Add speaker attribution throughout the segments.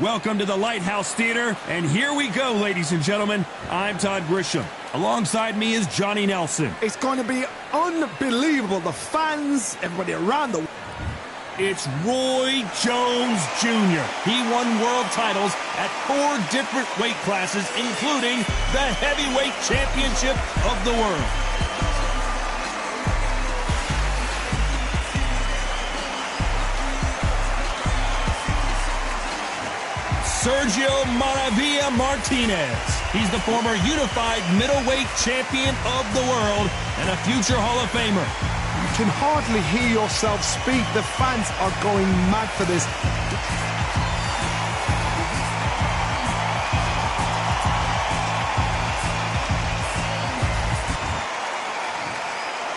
Speaker 1: Welcome to the Lighthouse Theater, and here we go, ladies and gentlemen. I'm Todd Grisham. Alongside me is Johnny Nelson.
Speaker 2: It's going to be unbelievable. The fans, everybody around the...
Speaker 1: It's Roy Jones Jr. He won world titles at 4 different weight classes, including the heavyweight championship of the world. Sergio Maravilla Martinez. He's the former unified middleweight champion of the world and a future Hall of Famer.
Speaker 2: You can hardly hear yourself speak. The fans are going mad for this.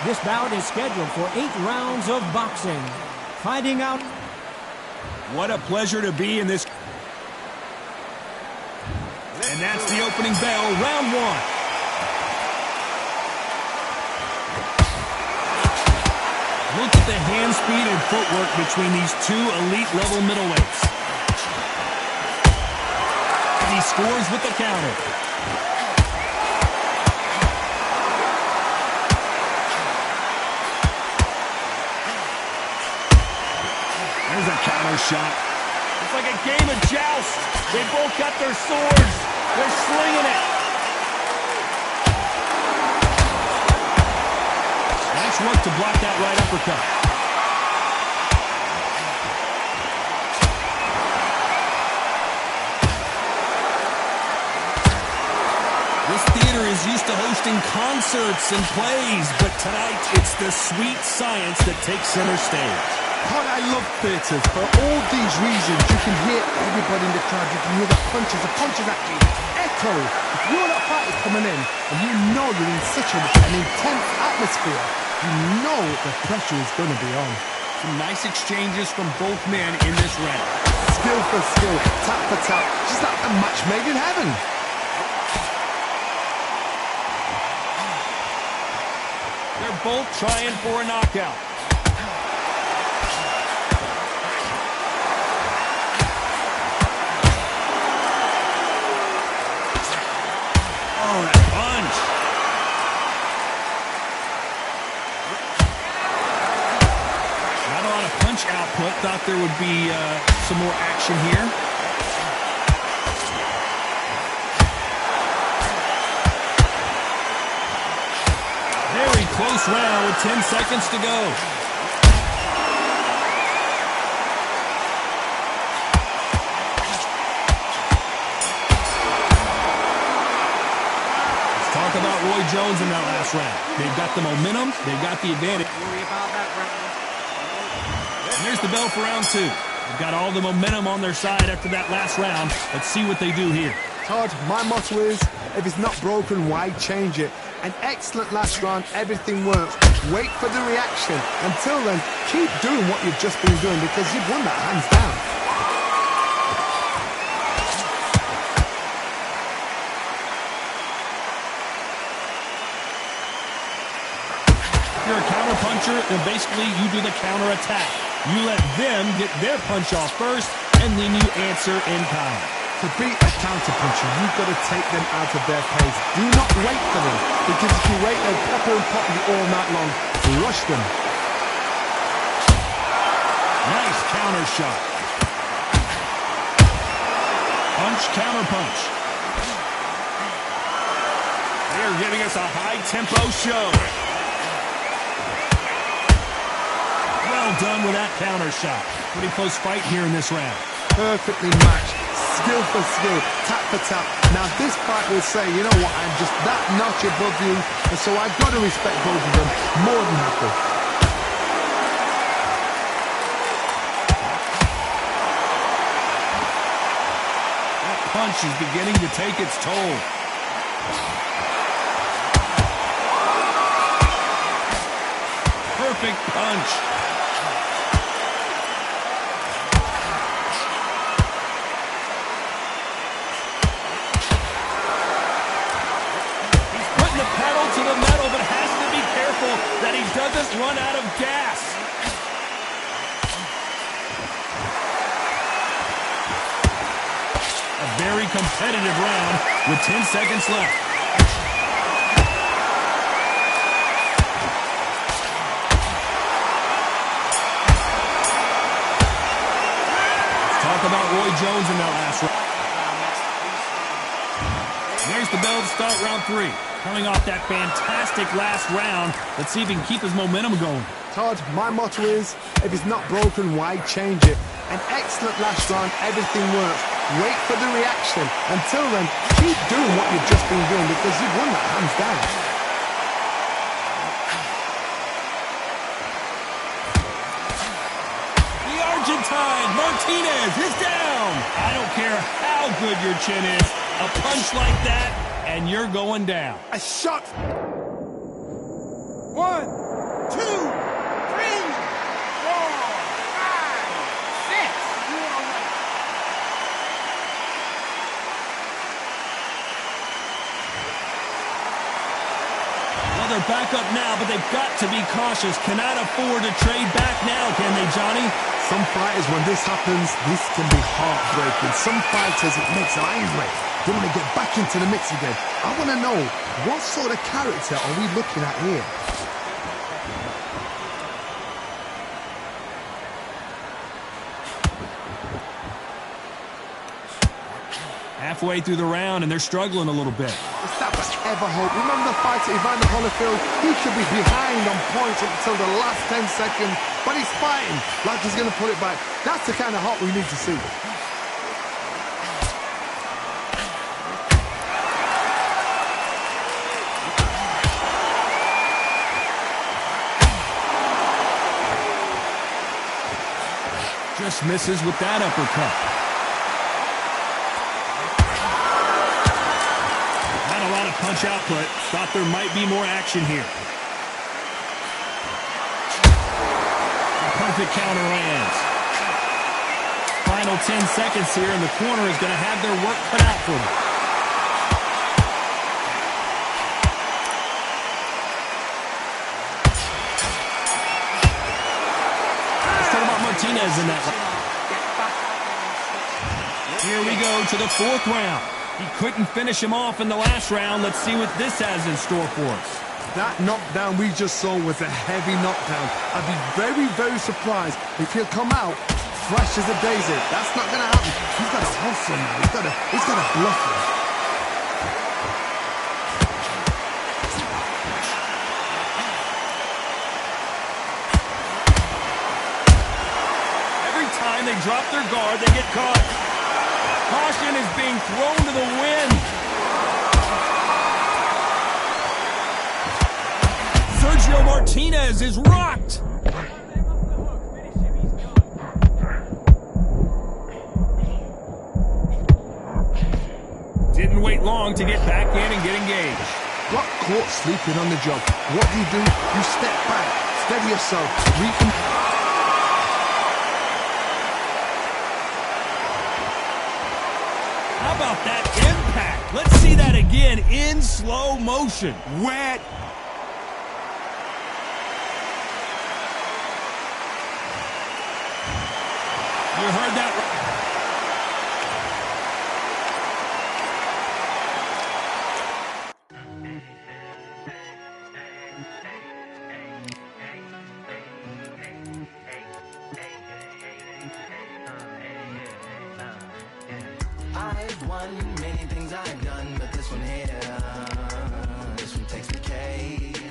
Speaker 3: This bout is scheduled for 8 rounds of boxing. Fighting out.
Speaker 1: What a pleasure to be in this. And that's the opening bell, round 1. Look at the hand speed and footwork between these 2 elite-level middleweights. And he scores with the counter. There's a counter shot. It's like a game of joust. They both got their swords. They're slinging it. Nice work to block that right uppercut. This theater is used to hosting concerts and plays, but tonight it's the sweet science that takes center stage.
Speaker 2: God, I love theatres. For all these reasons, you can hear everybody in the crowd. You can hear the punches actually echo. If you're not fighters coming in, and you know you're in such an intense atmosphere, you know the pressure is going to be on.
Speaker 1: Some nice exchanges from both men in this round.
Speaker 2: Skill for skill, tap for tap, just like a match made in heaven.
Speaker 1: They're both trying for a knockout. Oh, that punch. Not a lot of punch output. Thought there would be some more action here. Very close round with 10 seconds to go. Talk about Roy Jones in that last round. They've got the momentum. They've got the advantage.
Speaker 4: Worry about that round.
Speaker 1: And there's the bell for round 2. They've got all the momentum on their side after that last round. Let's see what they do here.
Speaker 2: Todd, my motto is, if it's not broken, why change it? An excellent last round, everything works. Wait for the reaction. Until then, keep doing what you've just been doing because you've won that hands down.
Speaker 1: If you're a counter puncher, then basically you do the counter attack. You let them get their punch off first, and then you answer in kind.
Speaker 2: To beat a counter puncher, you've got to take them out of their pace. Do not wait for them, because if you wait, they'll pop and pop you all night long. Rush them.
Speaker 1: Nice counter shot. Punch, counter punch. They're giving us a high-tempo show. Well done with that counter shot. Pretty close fight here in this round.
Speaker 2: Perfectly matched. Skill for skill. Tap for tap. Now this fight will say, you know what, I'm just that notch above you, and so I've got to respect both of them. More than happy.
Speaker 1: That punch is beginning to take its toll. Perfect punch. To the metal, but has to be careful that he doesn't run out of gas. competitive round with 10 seconds left. Let's talk about Roy Jones in that last round. There's the bell to start round 3. Coming off that fantastic last round, let's see if he can keep his momentum going.
Speaker 2: Todd, my motto is, if it's not broken, why change it? An excellent last round, everything works. Wait for the reaction. Until then, keep doing what you've just been doing because you've won that hands down.
Speaker 1: The Argentine, Martinez, is down. I don't care how good your chin is. A punch like that, and you're going down.
Speaker 2: A shot.
Speaker 4: 1, 2, 3, 4, 5, 6.
Speaker 1: Well, they're back up now, but they've got to be cautious. Cannot afford to trade back now, can they, Johnny?
Speaker 2: Some fighters, when this happens, this can be heartbreaking. Some fighters, it makes them angry. They want to get back into the mix again. I want to know, what sort of character are we looking at here?
Speaker 1: Halfway through the round, and they're struggling a little bit.
Speaker 2: If that was ever hope. Remember the fighter Evander Holyfield? He should be behind on points until the last 10 seconds, but he's fighting like he's going to put it back. That's the kind of hope we need to see.
Speaker 1: Just misses with that uppercut. Not a lot of punch output. Thought there might be more action here. A perfect counter lands. Final 10 seconds here, and the corner is going to have their work cut out for them. Martinez in that one. Here we go to the 4th round. He couldn't finish him off in the last round. Let's see what this has in store for us.
Speaker 2: That knockdown we just saw was a heavy knockdown. I'd be very, very surprised if he'll come out fresh as a daisy. That's not going to happen. He's got to hustle now. He's got to bluff him.
Speaker 1: They drop their guard, they get caught. Caution is being thrown to the wind. Sergio Martinez is rocked. Didn't wait long to get back in and get engaged.
Speaker 2: Got caught sleeping on the job. What do? You step back, steady yourself,
Speaker 1: How about that impact? Let's see that again in slow motion.
Speaker 2: wet.
Speaker 1: You heard that right.
Speaker 5: I've won many things I've done, but this one here, this one takes the cake.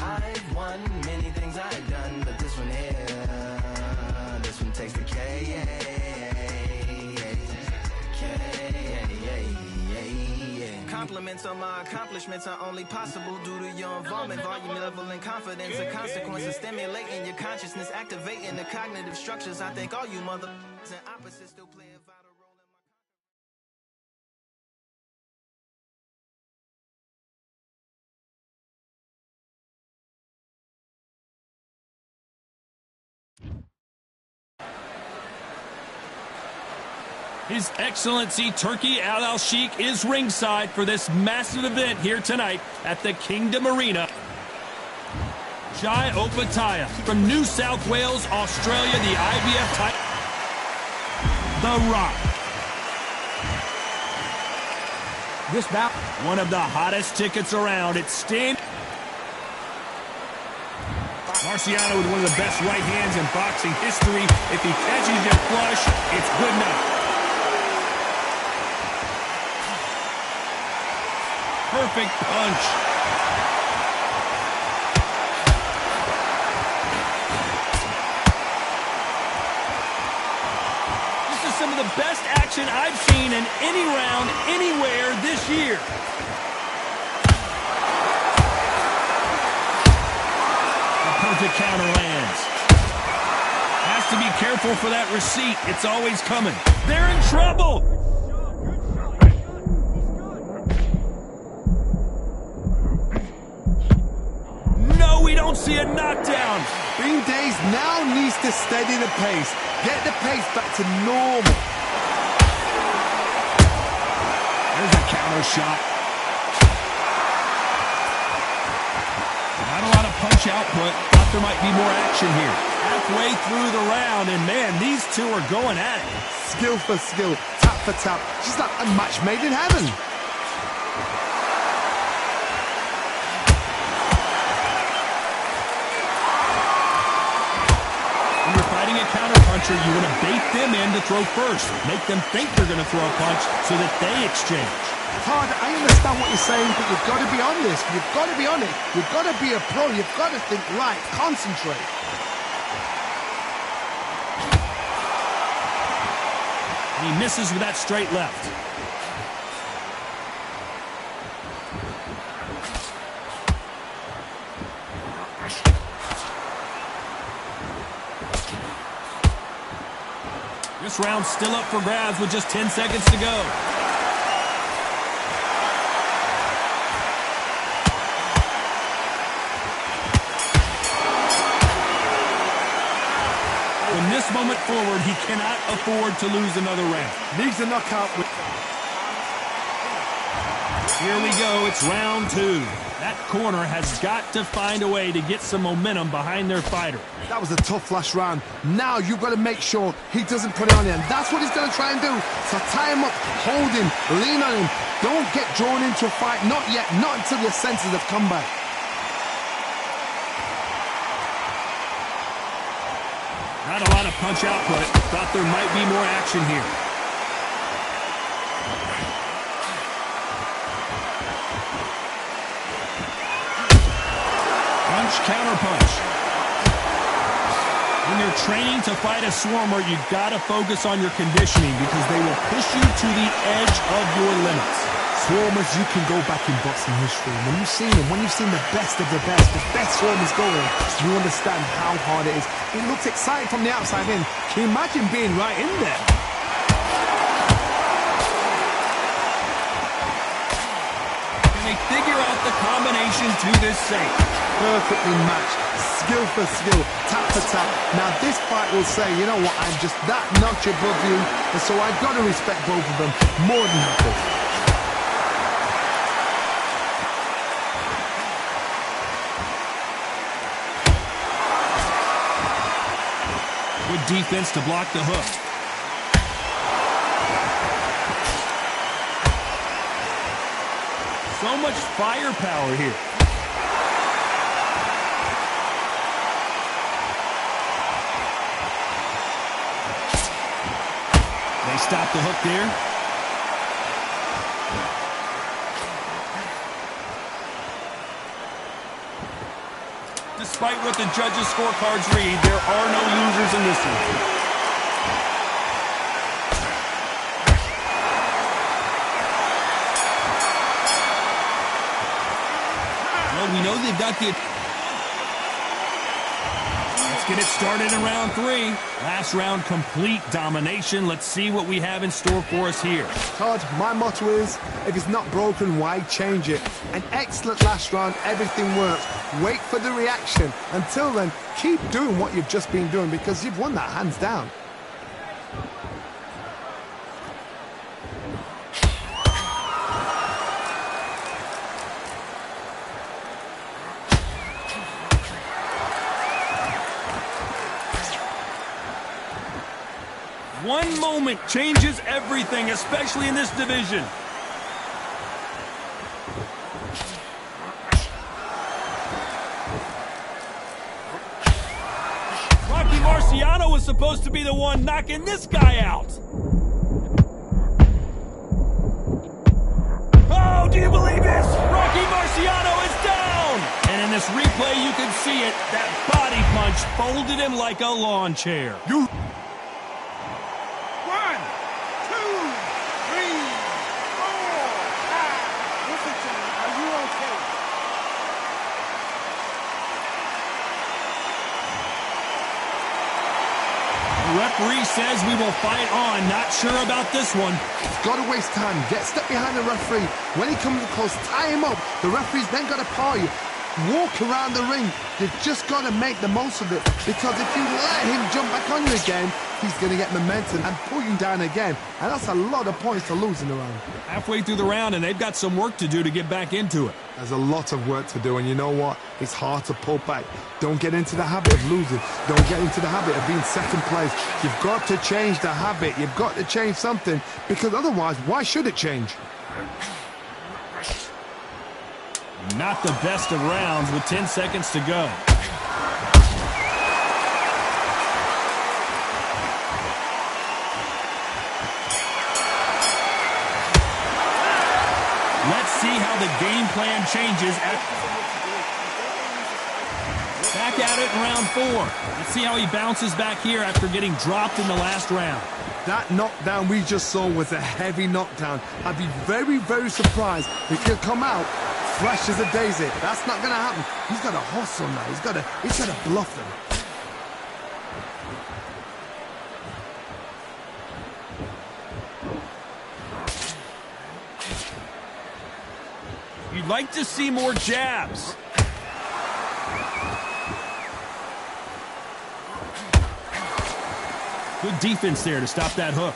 Speaker 5: I've won many things I've done, but this one here, this one takes the cake. Compliments on my accomplishments are only possible due to your involvement, volume, level, and confidence. The consequences stimulating your consciousness, activating the cognitive structures. I think all you mother and opposites still play a vital role in
Speaker 1: His Excellency Turki Al-Sheikh is ringside for this massive event here tonight at the Kingdom Arena. Jai Opataya from New South Wales, Australia, the IBF title. The Rock.
Speaker 3: This bout,
Speaker 1: one of the hottest tickets around. It's Sting. Marciano with one of the best right hands in boxing history. If he catches you flush, it's good enough. Perfect punch. This is some of the best action I've seen in any round, anywhere this year. Perfect counter lands. Has to be careful for that receipt. It's always coming. They're in trouble. No, we don't see a knockdown.
Speaker 2: Bean Days now needs to steady the pace. Get the pace back to normal.
Speaker 1: There's a counter shot. Not a lot of punch output. Thought there might be more action here. Halfway through the round, and man, these two are going at it.
Speaker 2: Skill for skill, tap for tap. Just like a match made in heaven.
Speaker 1: When you're fighting a counterpuncher, you want to bait them in to throw first. Make them think they're going to throw a punch so that they exchange.
Speaker 2: Todd, I understand what you're saying, but you've got to be on this. You've got to be on it. You've got to be a pro. You've got to think right. Concentrate.
Speaker 1: And he misses with that straight left. This round's still up for grabs with just 10 seconds to go. From this moment forward, he cannot afford to lose another round.
Speaker 2: Needs a knockout.
Speaker 1: Here we go. It's round two. That corner has got to find a way to get some momentum behind their fighter.
Speaker 2: That was a tough last round. Now you've got to make sure he doesn't put it on you. And that's what he's going to try and do. So tie him up, hold him, lean on him. Don't get drawn into a fight. Not yet. Not until your senses have come back.
Speaker 1: Not a lot of punch output. Thought there might be more action here. Punch, counter punch. When you're training to fight a swarmer, you've got to focus on your conditioning because they will push you to the edge of your limits.
Speaker 2: Swarmers, you can go back in boxing history. When you've seen them, when you've seen the best of the best swarmers going, you understand how hard it is. It looks exciting from the outside in. Can you imagine being right in there?
Speaker 1: Can they figure out the combination to this safe?
Speaker 2: Perfectly matched. Skill for skill, tap for tap. Now this fight will say, you know what, I'm just that notch above you, and so I've got to respect both of them more than happy.
Speaker 1: Good defense to block the hook. So much firepower here. They stop the hook there. Despite what the judges' scorecards read, there are no losers in this one. Well, we know they've got the... Let's get it started in round three. Last round, complete domination. Let's see what we have in store for us here.
Speaker 2: Todd, my motto is, if it's not broken, why change it? An excellent last round, everything works. Wait for the reaction. Until then, keep doing what you've just been doing because you've won that hands down.
Speaker 1: moment changes everything, especially in this division. Rocky Marciano was supposed to be the one knocking this guy out. Oh, do you believe this? Rocky Marciano is down! And in this replay, you can see it. That body punch folded him like a lawn chair.
Speaker 2: 1, 2, 3, 4, 5. Listen to me. Are you okay?
Speaker 1: The referee says we will fight on. Not sure about this one.
Speaker 2: Got to waste time. Get step behind the referee. When he comes close, tie him up. The referee's then got to paw you. Walk around the ring. You've just got to make the most of it. Because if you let him jump back on you again, he's going to get momentum and pull you down again. And that's a lot of points to lose in the round.
Speaker 1: Halfway through the round, and they've got some work to do to get back into it.
Speaker 2: There's a lot of work to do, and you know what? It's hard to pull back. Don't get into the habit of losing. Don't get into the habit of being second place. You've got to change the habit. You've got to change something, because otherwise, why should it change?
Speaker 1: Not the best of rounds with 10 seconds to go. Let's see how the game plan changes. Back at it in round 4. Let's see how he bounces back here after getting dropped in the last round.
Speaker 2: That knockdown we just saw was a heavy knockdown. I'd be very, very surprised if he'll come out fresh as a daisy. That's not going to happen. He's got to hustle now. He's got to bluff them.
Speaker 1: You'd like to see more jabs. Good defense there to stop that hook.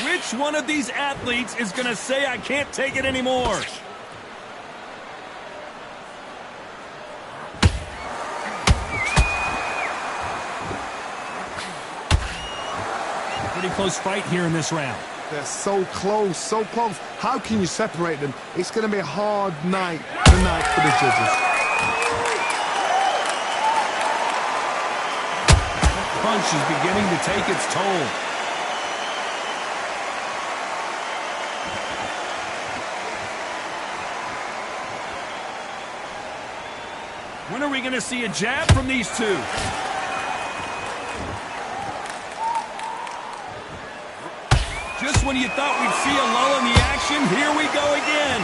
Speaker 1: Which one of these athletes is going to say, I can't take it anymore? Pretty close fight here in this round.
Speaker 2: They're so close, so close. How can you separate them? It's going to be a hard night tonight for the judges.
Speaker 1: That punch is beginning to take its toll. When are we going to see a jab from these two? Just when you thought we'd see a lull in the action, here we go again.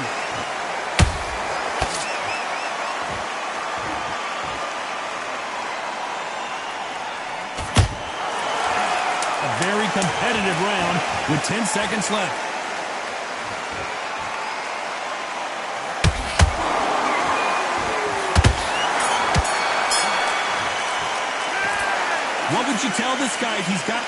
Speaker 1: A very competitive round with 10 seconds left. What would you tell this guy if he's got...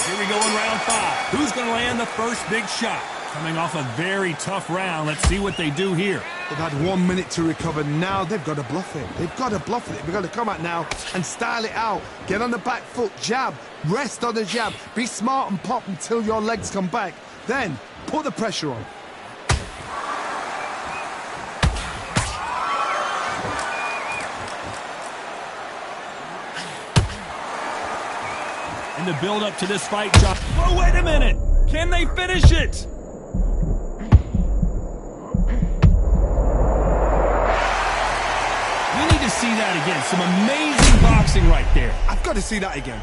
Speaker 1: Here we go in round 5. Who's going to land the first big shot? Coming off a very tough round. Let's see what they do here.
Speaker 2: They've had 1 minute to recover. Now they've got to bluff it. They've got to bluff it. They've got to come out now and style it out. Get on the back foot, jab, rest on the jab. Be smart and pop until your legs come back. Then put the pressure on.
Speaker 1: In the build-up to this fight, John. Oh, wait a minute! Can they finish it? We need to see that again. Some amazing boxing right there.
Speaker 2: I've got to see that again.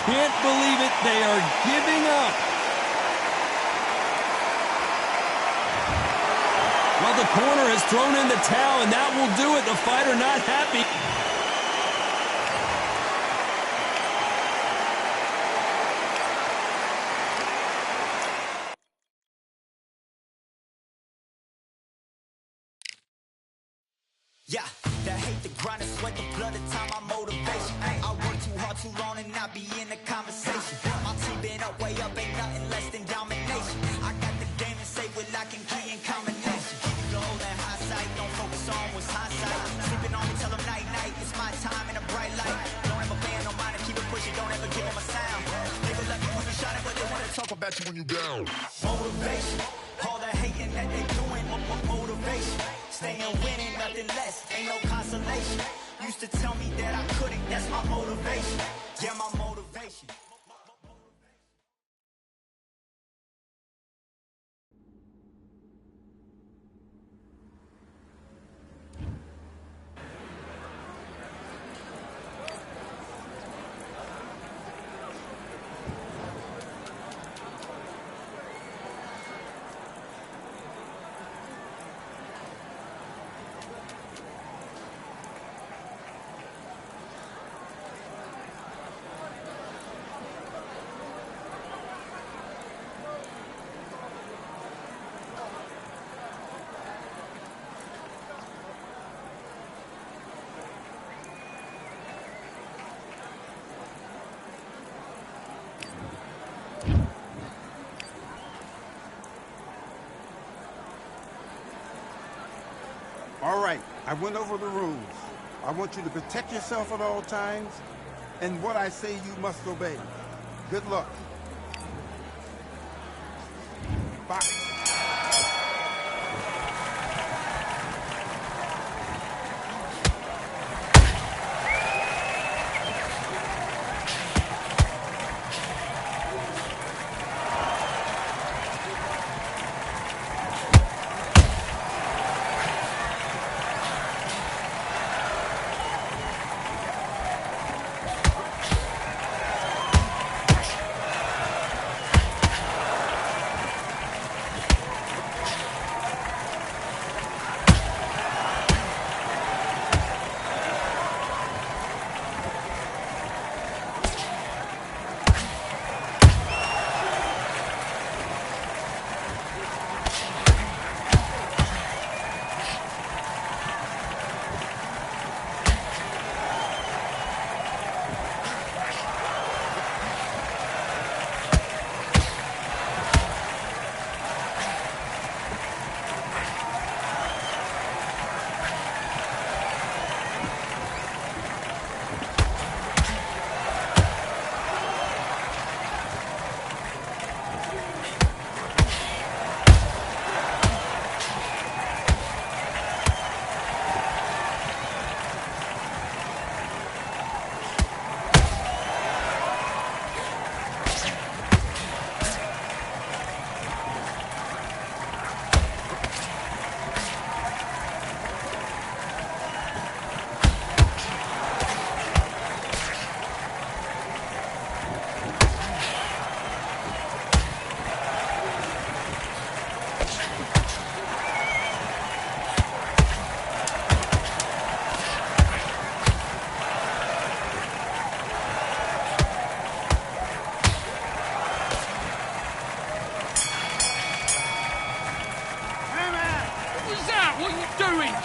Speaker 1: Can't believe it. They are giving up. Well, the corner has thrown in the towel, and that will do it. The fighter not happy.
Speaker 4: Yeah, the hate, the grind, the sweat, the blood, the time, my motivation. I work too hard, too long, and not be in the conversation. My team been up, way up, ain't nothing less than domination. I got the game and say with lock and key and combination. Keep it low and high sight, don't focus on what's hindsight. Sleeping on me, tell them night, night, it's my time in a bright light. Don't ever band, no mind, and keep it pushing, don't ever give them a sound. They will let you when you shining, but they wanna talk about you when you down. Motivation, all the hating that they doing, motivation. Staying winning, nothing less, ain't no consolation. Used to tell me that I couldn't, that's my motivation. Yeah, my motivation.
Speaker 6: All right, I went over the rules. I want you to protect yourself at all times, and what I say you must obey. Good luck. Box.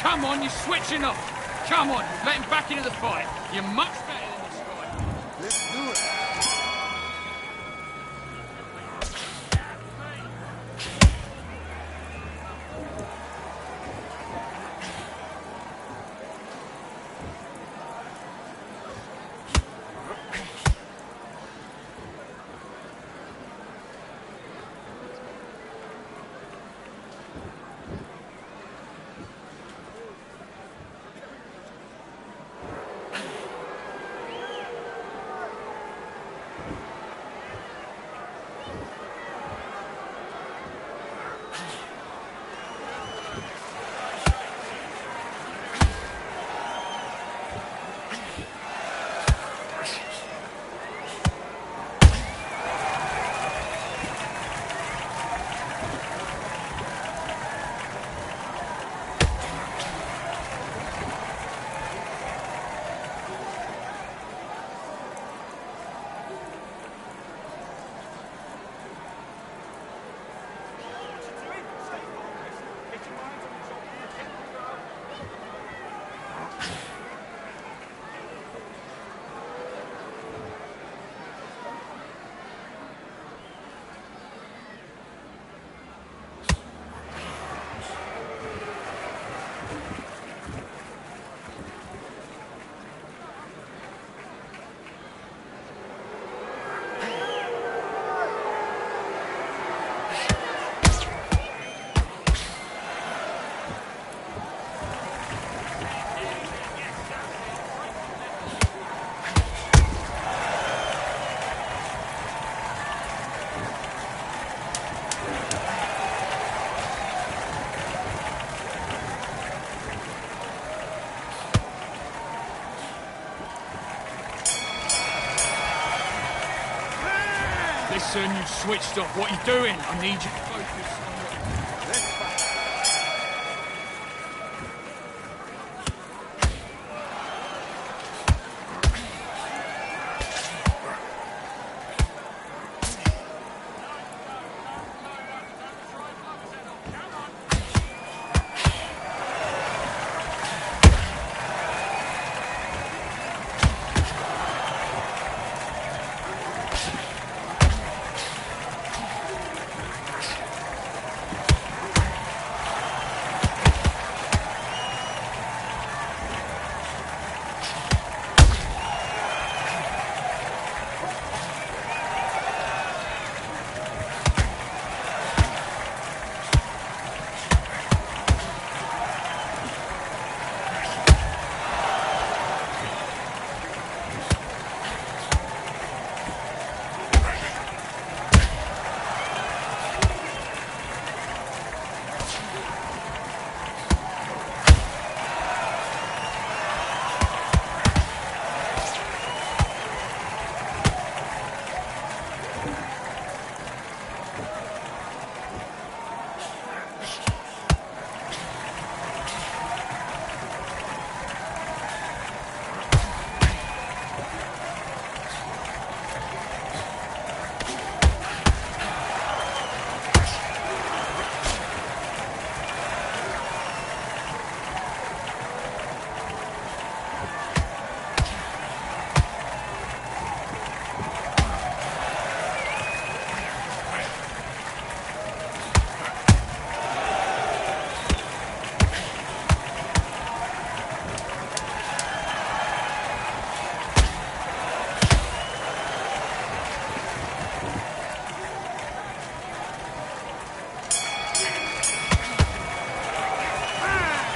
Speaker 7: Come on, you're switching off. Come on, let him back into the fight. You're much better than this guy.
Speaker 6: Let's do it.
Speaker 7: Listen, you've switched off. What are you doing? I need you to focus on what...
Speaker 6: Let's fight.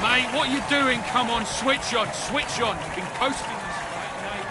Speaker 7: Mate, what are you doing? Come on, switch on, switch on. You've been coasting this fight, mate.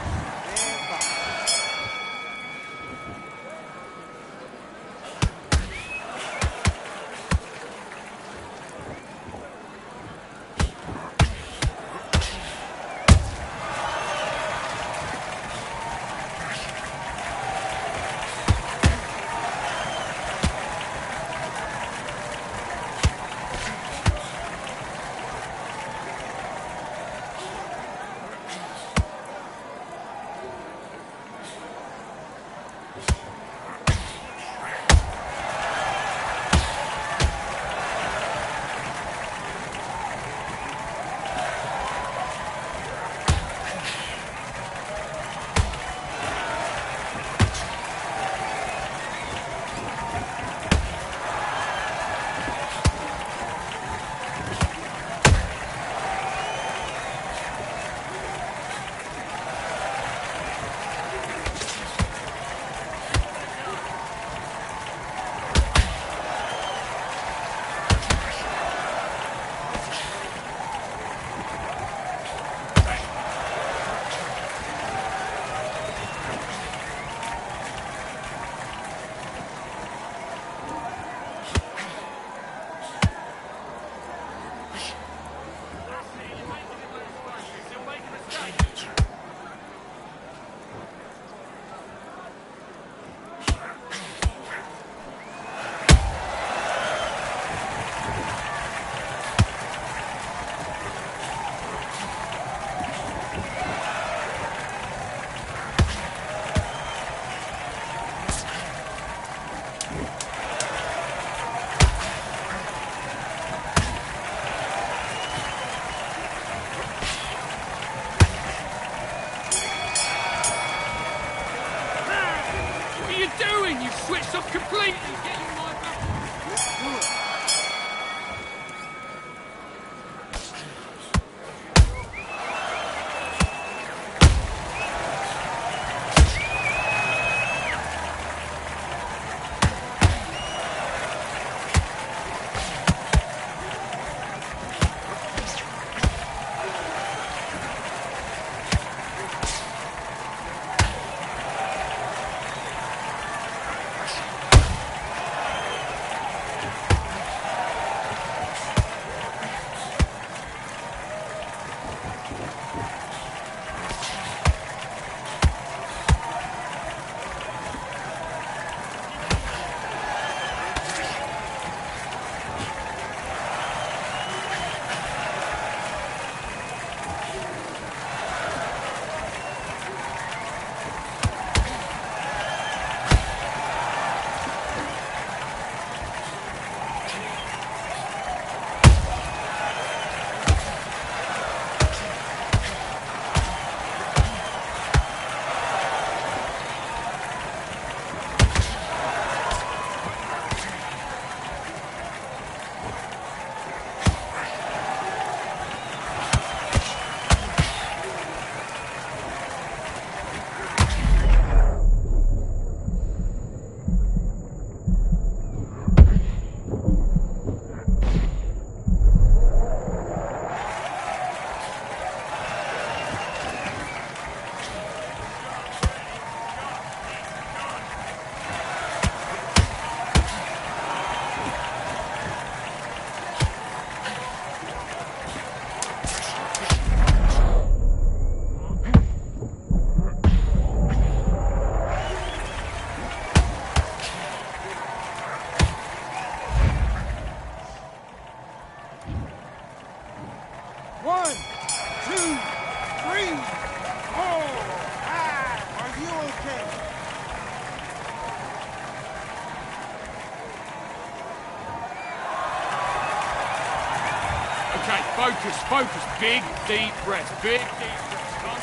Speaker 7: Okay, focus, focus. Big, deep breaths. Big, deep breaths. Come on.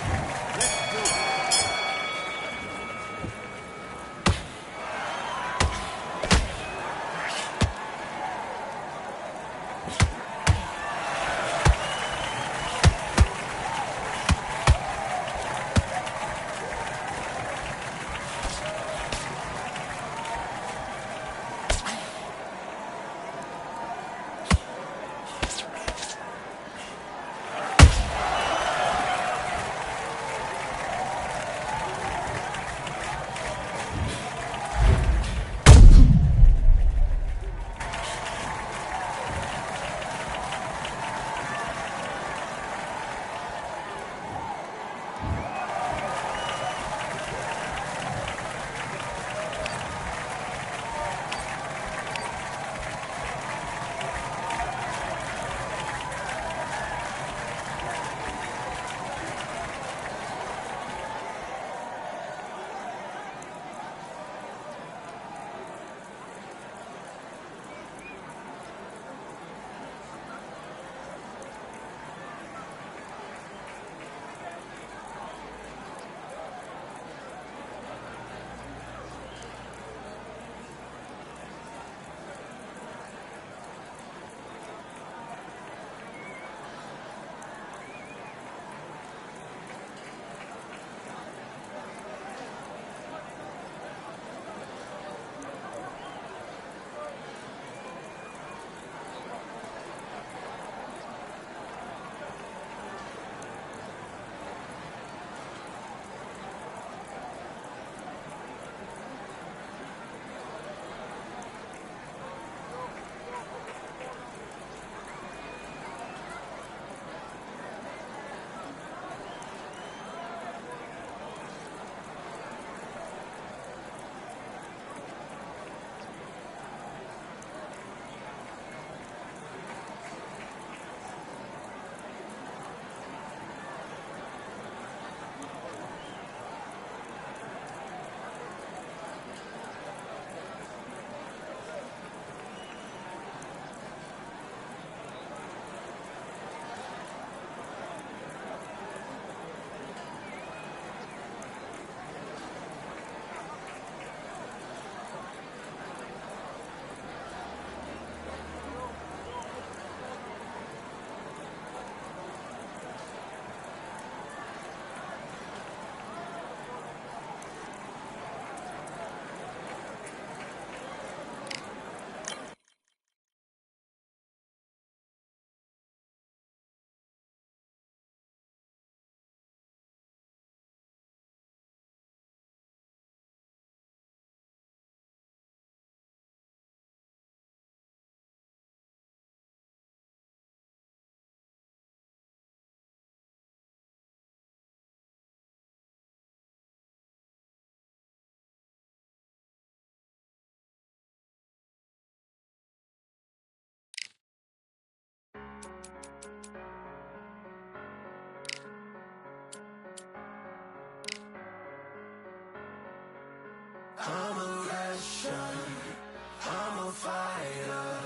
Speaker 8: I'm a Russian, I'm a fighter,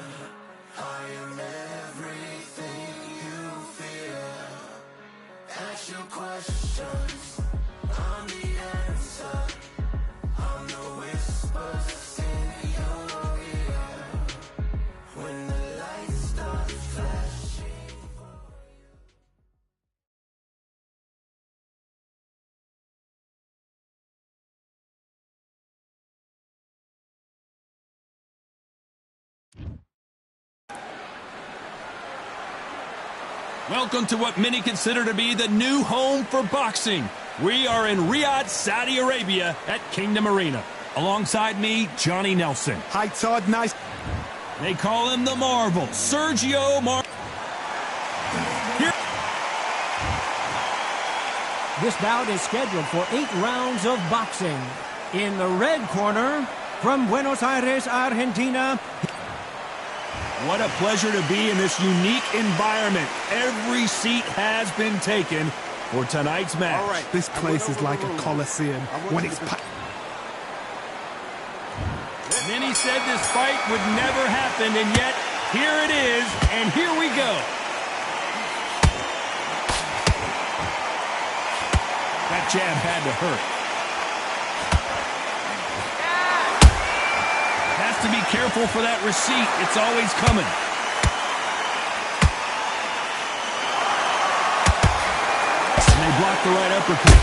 Speaker 8: I am everything you fear. Ask your questions, I'm the answer, I'm the whispers in your ear. When the lights start flashing.
Speaker 1: Welcome to what many consider to be the new home for boxing. We are in Riyadh, Saudi Arabia at Kingdom Arena. Alongside me, Johnny Nelson.
Speaker 2: Hi, Todd. Nice.
Speaker 1: They call him the Marvel, Sergio Here.
Speaker 3: This bout is scheduled for 8 rounds of boxing. In the red corner, from Buenos Aires, Argentina.
Speaker 1: What a pleasure to be in this unique environment. Every seat has been taken for tonight's match.
Speaker 6: All right.
Speaker 2: This place is like a coliseum when it's packed.
Speaker 1: Many said this fight would never happen, and yet here it is, and here we go. That jab had to hurt. Has to be careful for that receipt. It's always coming. And they block the right uppercut.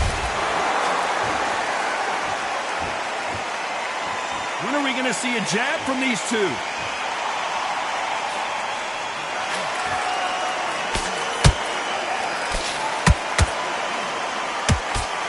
Speaker 1: When are we going to see a jab from these two?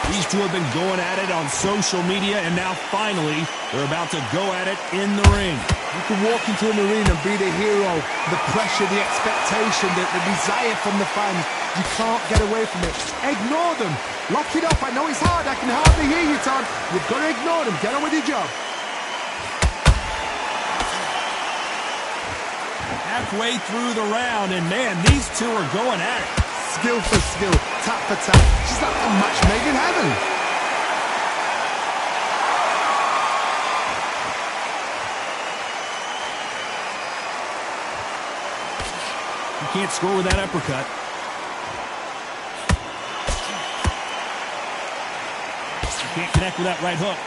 Speaker 1: These two have been going at it on social media, and now finally they're about to go at it in the ring.
Speaker 2: You can walk into an arena and be the hero, the pressure, the expectation, the desire from the fans. You can't get away from it. Ignore them. Lock it up. I know it's hard. I can hardly hear you, Todd. You've got to ignore them. Get on with your job.
Speaker 1: Halfway through the round, and man, these two are going at it.
Speaker 2: Skill for skill, tap for tap. She's like a match made in heaven.
Speaker 1: You can't score with that uppercut. You can't connect with that right hook.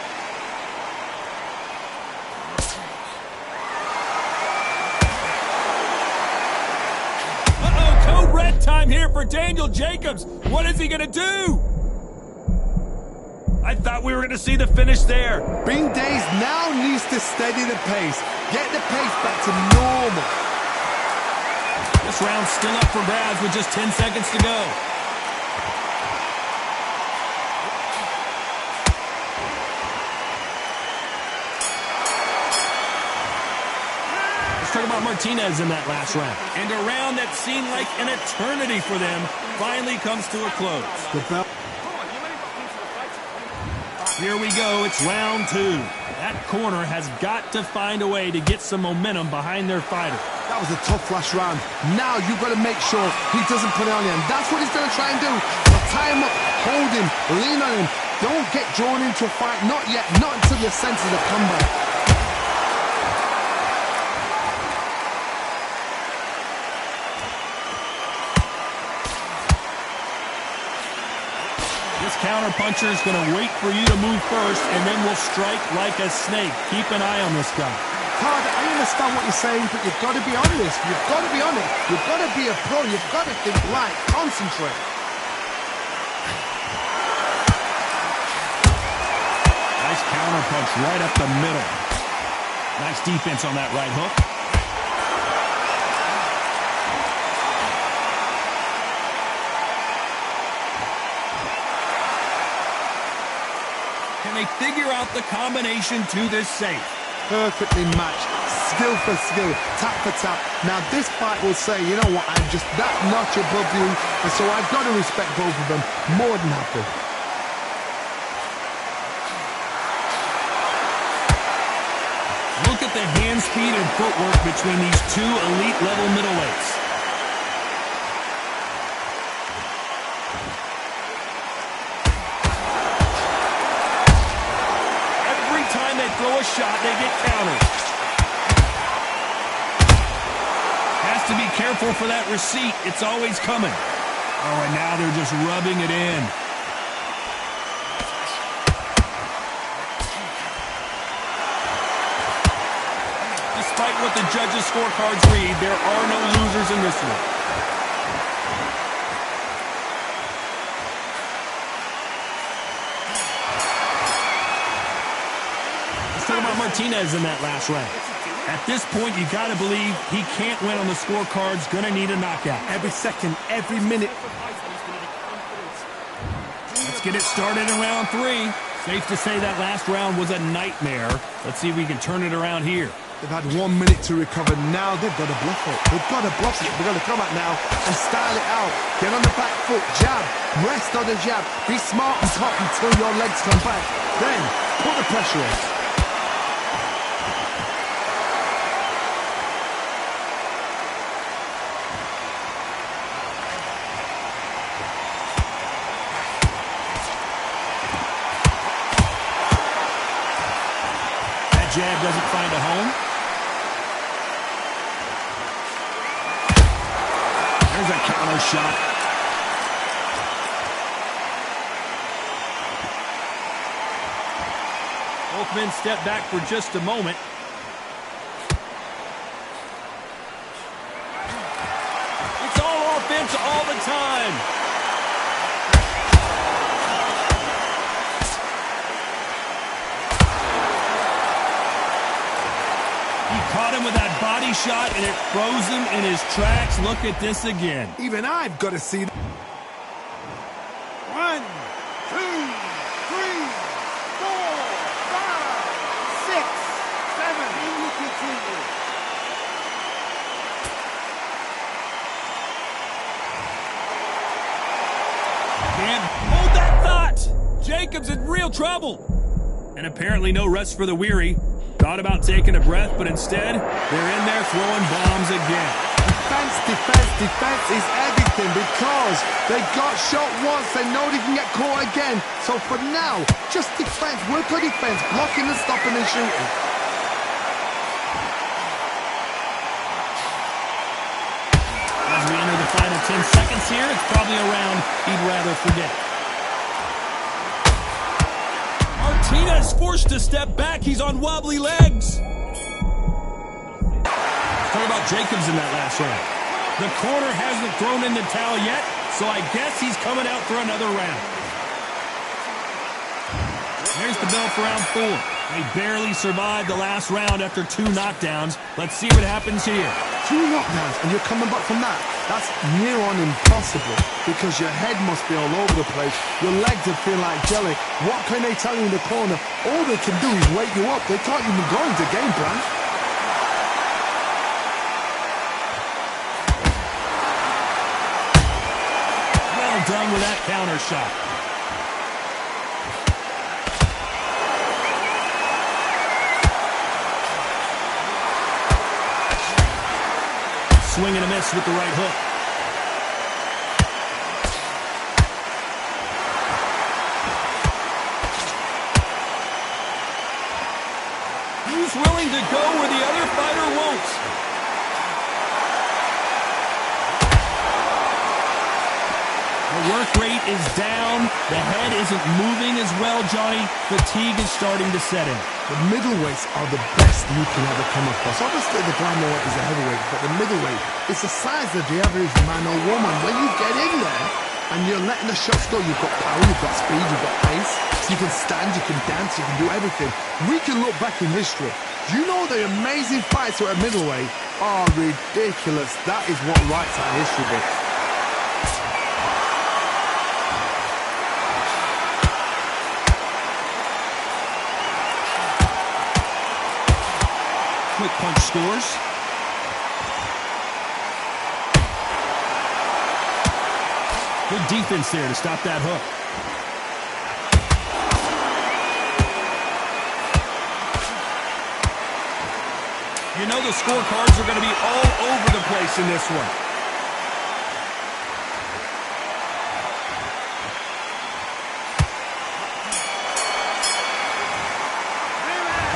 Speaker 1: Red time here for Daniel Jacobs. What is he going to do? I thought we were going to see the finish there.
Speaker 2: Bing Days now needs to steady the pace. Get the pace back to normal.
Speaker 1: This round's still up for grabs with just 10 seconds to go. Talk about Martinez in that last round. And a round that seemed like an eternity for them finally comes to a close. Here we go. It's round two. That corner has got to find a way to get some momentum behind their fighter.
Speaker 2: That was a tough last round. Now you've got to make sure he doesn't put it on you. And that's what he's going to try and do. But tie him up, hold him, lean on him. Don't get drawn into a fight. Not yet. Not until your senses have come back.
Speaker 1: Counter-puncher is going to wait for you to move first, and then will strike like a snake. Keep an eye on this guy.
Speaker 2: Todd, I understand what you're saying, but you've got to be on this. You've got to be on it. You've got to be a pro. You've got to think right. Concentrate.
Speaker 1: Nice counter-punch right up the middle. Nice defense on that right hook. Can they figure out the combination to this safe?
Speaker 2: Perfectly matched. Skill for skill. Tap for tap. Now this fight will say, you know what, I'm just that notch above you, and so I've got to respect both of them. More than happy.
Speaker 1: Look at the hand speed and footwork between these two elite-level middleweights. Throw a shot, they get countered. Has to be careful for that receipt. It's always coming. Oh, and now they're just rubbing it in. Despite what the judges' scorecards read, there are no losers in this one. Martinez in that last round. At this point, you got to believe he can't win on the scorecards. Going to need a knockout.
Speaker 2: Every second, every minute.
Speaker 1: Let's get it started in round three. Safe to say that last round was a nightmare. Let's see if we can turn it around here.
Speaker 2: They've had 1 minute to recover. Now they've got to bluff it. They've got to bluff it. They've got to come out now and style it out. Get on the back foot, jab, rest on the jab. Be smart and top until your legs come back. Then put the pressure on.
Speaker 1: Jab doesn't find a home. There's a counter shot. Both men step back for just a moment. It's all offense all the time. He caught him with that body shot, and it froze him in his tracks. Look at this again.
Speaker 2: Even I've got to see.
Speaker 6: 1, 2, 3, 4, 5, 6, 7. And you continue.
Speaker 1: Can't hold that thought. Jacobs in real trouble. And apparently no rest for the weary. Thought about taking a breath, but instead, they're in there throwing bombs again.
Speaker 2: Defense is everything because they got shot once. They know they can get caught again. So for now, just defense. Work on defense. Blocking and stopping and shooting.
Speaker 1: As we enter the final 10 seconds here, it's probably a round he'd rather forget. Martinez forced to step back. He's on wobbly legs. Talk about Jacobs in that last round. The corner hasn't thrown in the towel yet, so I guess he's coming out for another round. There's the bell for round 4. They barely survived the last round after 2 knockdowns. Let's see what happens here.
Speaker 2: 2 knockdowns and you're coming back from that. That's near on impossible because your head must be all over the place. Your legs are feeling like jelly. What can they tell you in the corner? All they can do is wake you up. They can't even go into game plan.
Speaker 1: Well done with that counter shot. Swing and a miss with the right hook. Who's willing to go where the other fighter won't? The work rate is down. The head isn't moving as well, Johnny. Fatigue is starting to set in.
Speaker 2: The middleweights are the best you can ever come across. Obviously, the flyweight is a heavyweight, but the middleweight is the size of the average man or woman. When you get in there and you're letting the shots go, you've got power, you've got speed, you've got pace. You can stand, you can dance, you can do everything. We can look back in history. You know the amazing fights at middleweight are ridiculous. That is what writes our history books.
Speaker 1: Quick punch scores. Good defense there to stop that hook. You know the scorecards are going to be all over the place in this one.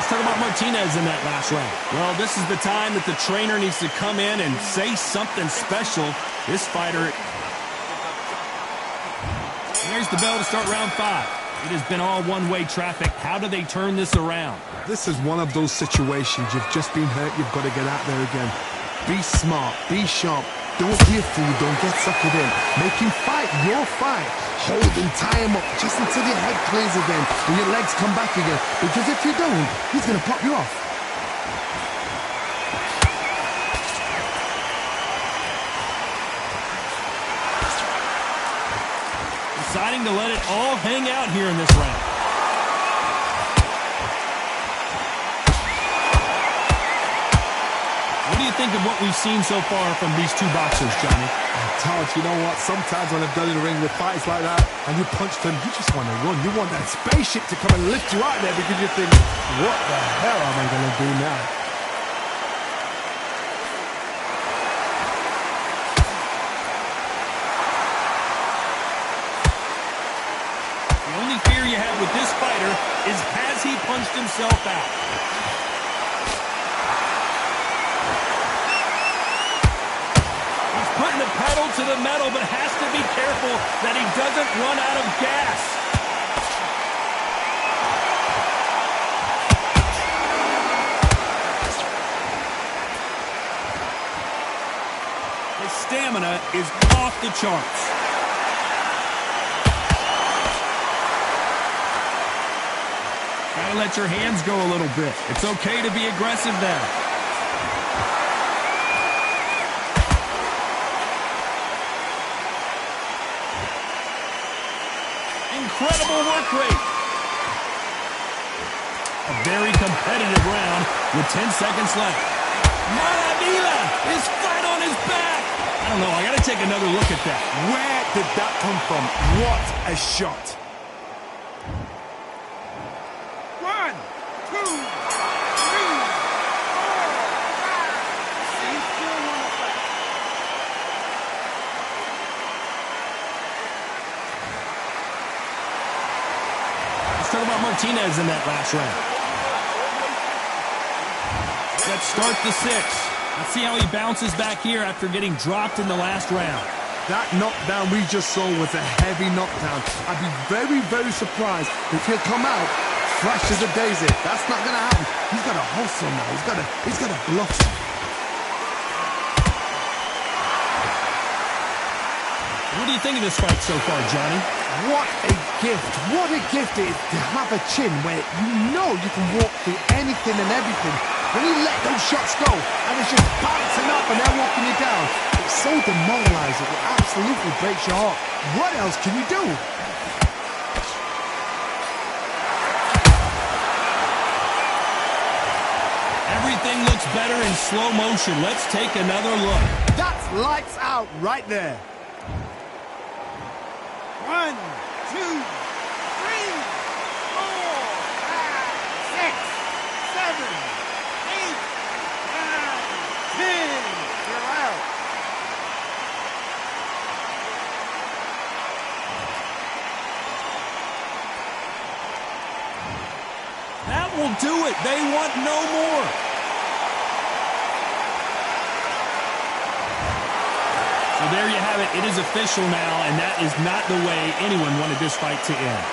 Speaker 1: Talk about Martinez in that last round. Well, this is the time that the trainer needs to come in and say something special. This fighter... There's the bell to start round 5. It has been all one-way traffic. How do they turn this around?
Speaker 2: This is one of those situations. You've just been hurt. You've got to get out there again. Be smart. Be sharp. Don't be a fool. Don't get suckered in. Make him fight your fight. Hold him, tie him up just until your head clears again and your legs come back again. Because if you don't, he's going to pop you off.
Speaker 1: Deciding to let it all hang out here in this round. What do you think of what we've seen so far from these two boxers, Johnny?
Speaker 2: Todd, you know what? Sometimes when I've done in the ring with fights like that and you punch them, you just want to run. You want that spaceship to come and lift you out there because you think, what the hell am I going to do now?
Speaker 1: The only fear you have with this fighter is has he punched himself out? Putting the pedal to the metal, but has to be careful that he doesn't run out of gas. His stamina is off the charts. Gotta let your hands go a little bit. It's okay to be aggressive there. Incredible work rate. A very competitive round with 10 seconds left. Maravilla is flat on his back. I don't know. I got to take another look at that.
Speaker 2: Where did that come from? What a shot.
Speaker 6: 1, 2, 3, 4, 5. See, still one effect.
Speaker 1: Let's talk about Martinez in that last round. Let's start the 6. Let's see how he bounces back here after getting dropped in the last round.
Speaker 2: That knockdown we just saw was a heavy knockdown. I'd be very, very surprised if he'll come out fresh as a daisy. That's not going to happen. He's got to hustle now. He's got to bluff.
Speaker 1: What do you think of this fight so far, Johnny?
Speaker 2: What a gift. What a gift it is to have a chin where you know you can walk through anything and everything. When you let those shots go and it's just bouncing up and they're walking you down, it's so demoralizing. It absolutely breaks your heart. What else can you do?
Speaker 1: Everything looks better in slow motion. Let's take another look.
Speaker 2: That's lights out right there.
Speaker 6: 1, 2, 3, 4, 5, 6, 7, 8, 9, 10. You're out.
Speaker 1: That will do it. They want no more. So there you have it. It is official now, and that is not the way anyone wanted this fight to end.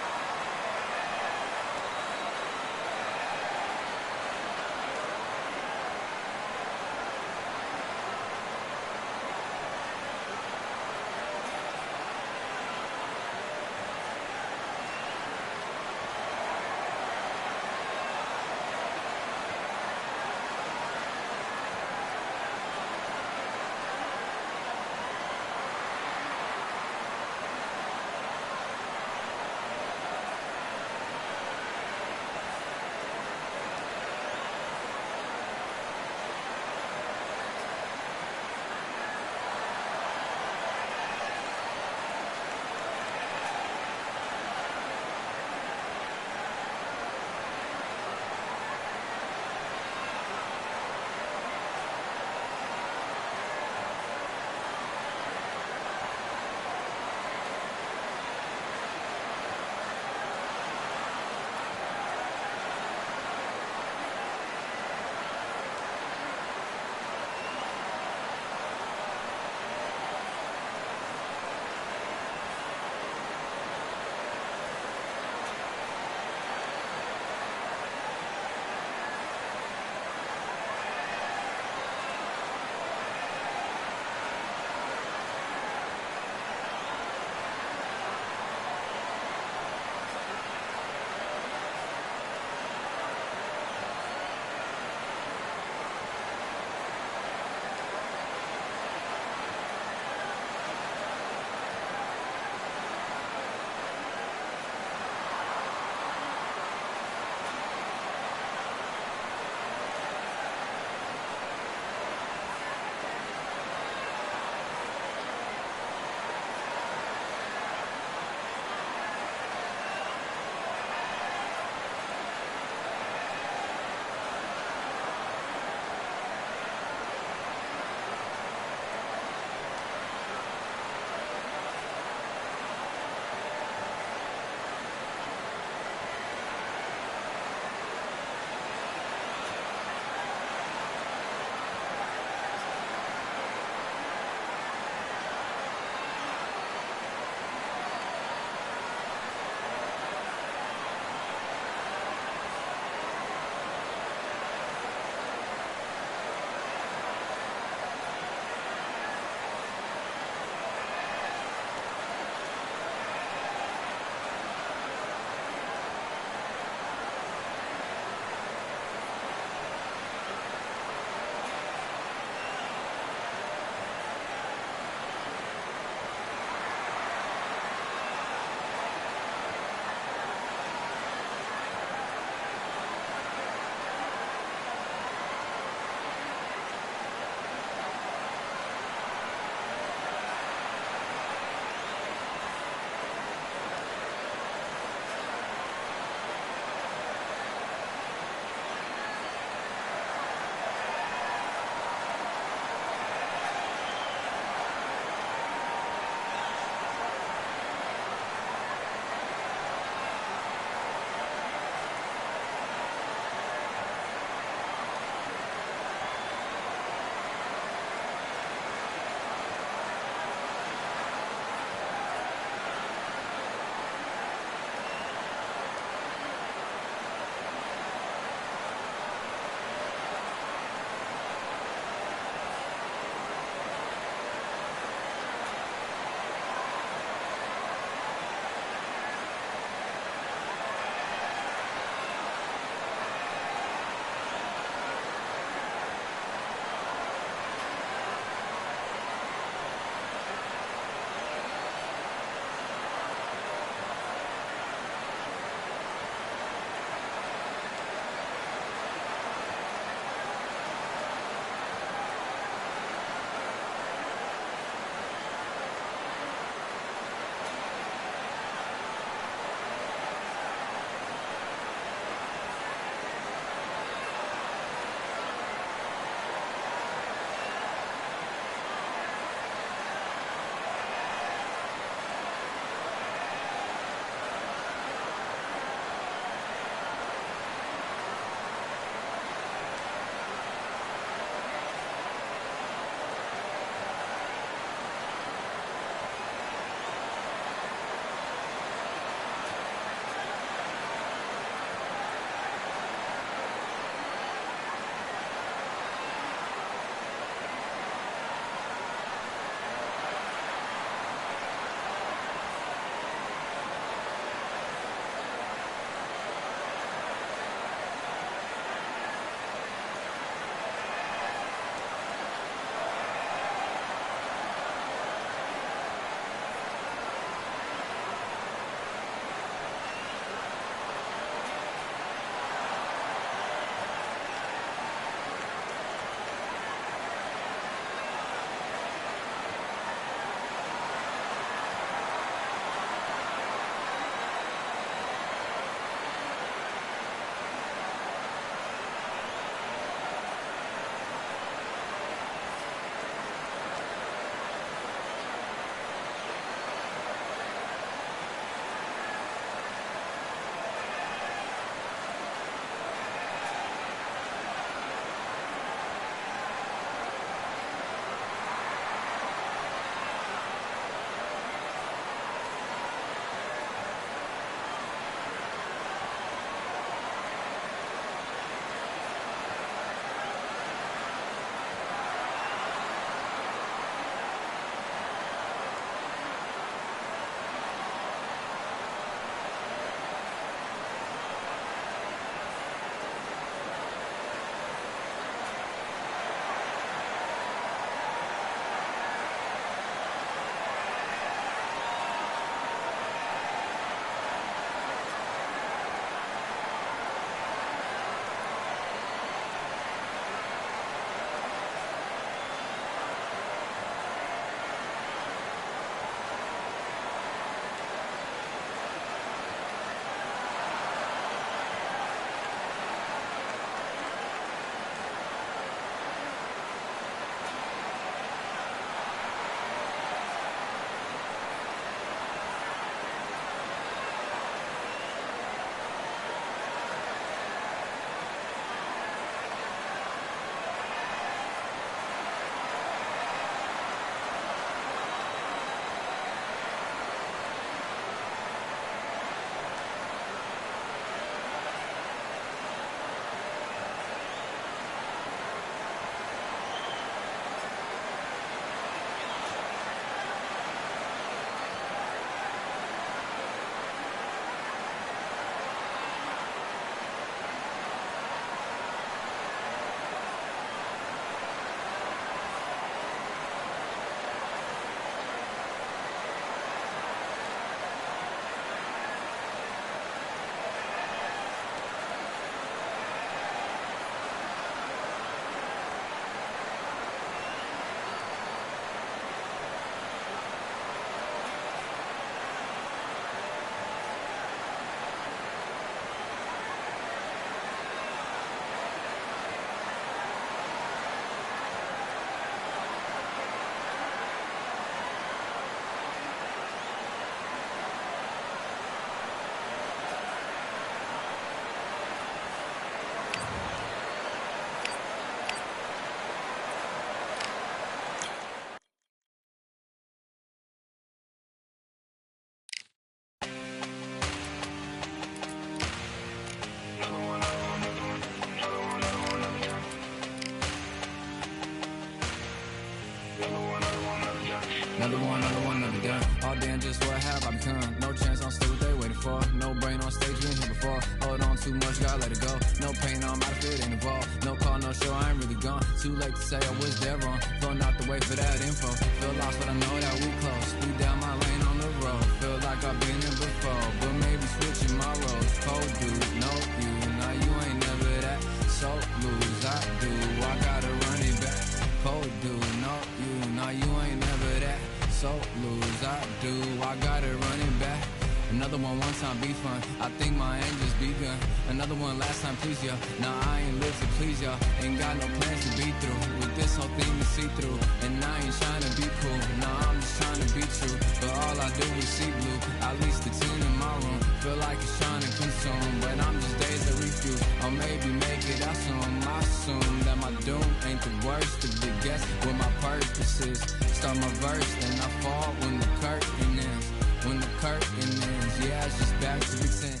Speaker 5: Another one, another gun. All damn, just what have I become? No chance, I'm still what they waiting for. No brain on stage, been here before. Hold on too much, gotta let it go. No pain, I'm out of it, ain't involved. No call, no show, I ain't really gone. Too late to say I was there wrong. Throwing out the way for that info. Feel lost, but I know that we close. We down my lane on the road. Feel like I've been here before, but maybe switching my roles. Cold dude, no you. Now you ain't never that. So lose, I do. I gotta run it back. Cold dude, no you. Now you ain't never that. So lose, I do. I gotta run it back. Another one time be fun. I think my aim just begun. Another one last time, please, y'all. Nah, I ain't live to please y'all. Ain't got no plans to be through. With this whole thing to see through. And I ain't trying to be cool. Nah, I'm just trying to be true. But all I do is see blue. At least the tune in my room. Feel like it's trying to consume. But I'm just days that refuse. Or maybe make it out soon. I assume that my doom ain't the worst of the guess. What my purpose is. Start my verse, then I fall when the curtain ends. When the curtain ends, yeah, it's just back to the 10.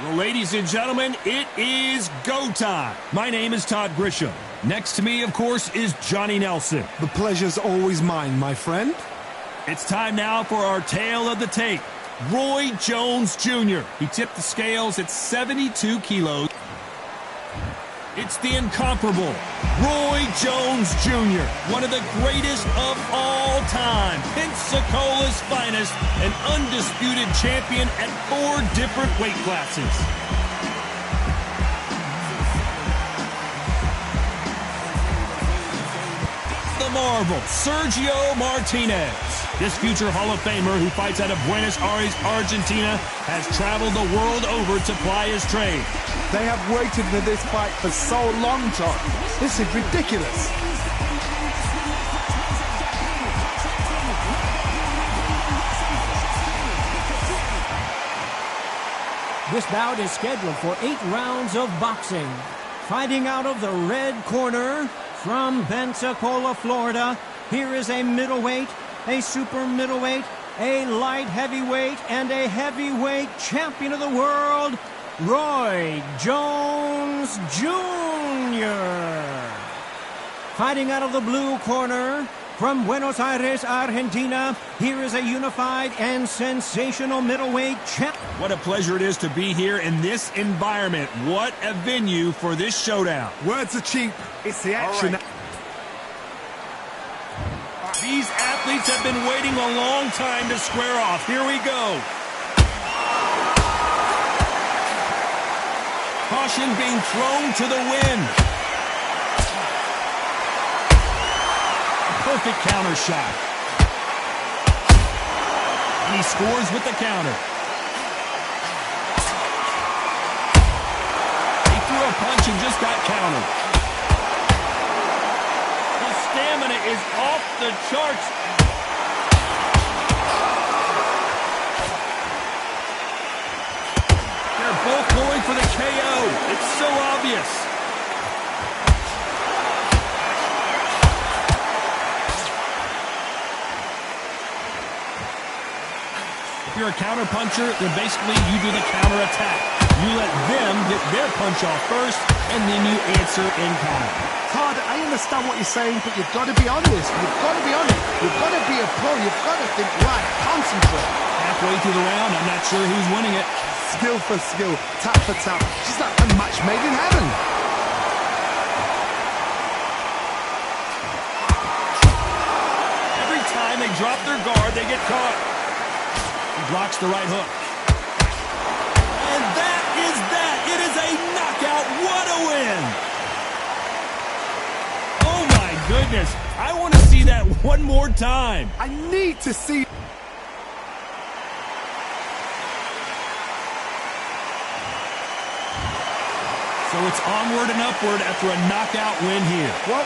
Speaker 1: Well, ladies and gentlemen, it is go time. My name is Todd Grisham. Next to me, of course, is Johnny Nelson.
Speaker 2: The pleasure's always mine, my friend.
Speaker 1: It's time now for our tale of the tape. Roy Jones Jr. He tipped the scales at 72 kilos. It's the incomparable Roy Jones Jr., one of the greatest of all time, Pensacola's finest, an undisputed champion at 4 different weight classes. The Marvel, Sergio Martinez. This future Hall of Famer who fights out of Buenos Aires, Argentina, has traveled the world over to ply his trade.
Speaker 2: They have waited for this fight for so long, John. This is ridiculous.
Speaker 3: This bout is scheduled for 8 rounds of boxing. Fighting out of the red corner from Pensacola, Florida, here is a middleweight, a super middleweight, a light heavyweight, and a heavyweight champion of the world, Roy Jones Jr. Fighting out of the blue corner from Buenos Aires, Argentina, here is a unified and sensational middleweight champ.
Speaker 1: What a pleasure it is to be here in this environment. What a venue for this showdown.
Speaker 2: Words are cheap. It's the action.
Speaker 1: These athletes have been waiting a long time to square off. Here we go. Caution being thrown to the wind. Perfect counter shot. And he scores with the counter. He threw a punch and just got countered. His stamina is off the charts. They're both going for the KO. It's so obvious. If you're a counter puncher, then basically you do the counter attack. You let them get their punch off first, and then you answer in kind.
Speaker 2: Todd, I understand what you're saying, but you've got to be honest. You've got to be honest. You've got to be a pro. You've got to think right. Concentrate.
Speaker 1: Halfway through the round, I'm not sure who's winning it.
Speaker 2: Skill for skill, tap for tap. Just like a match made in heaven.
Speaker 1: Every time they drop their guard, they get caught. He blocks the right hook. And that is that. It is a knockout. What a win. Oh, my goodness. I want to see that one more time.
Speaker 2: I need to see.
Speaker 1: So it's onward and upward after a knockout win here.
Speaker 2: What?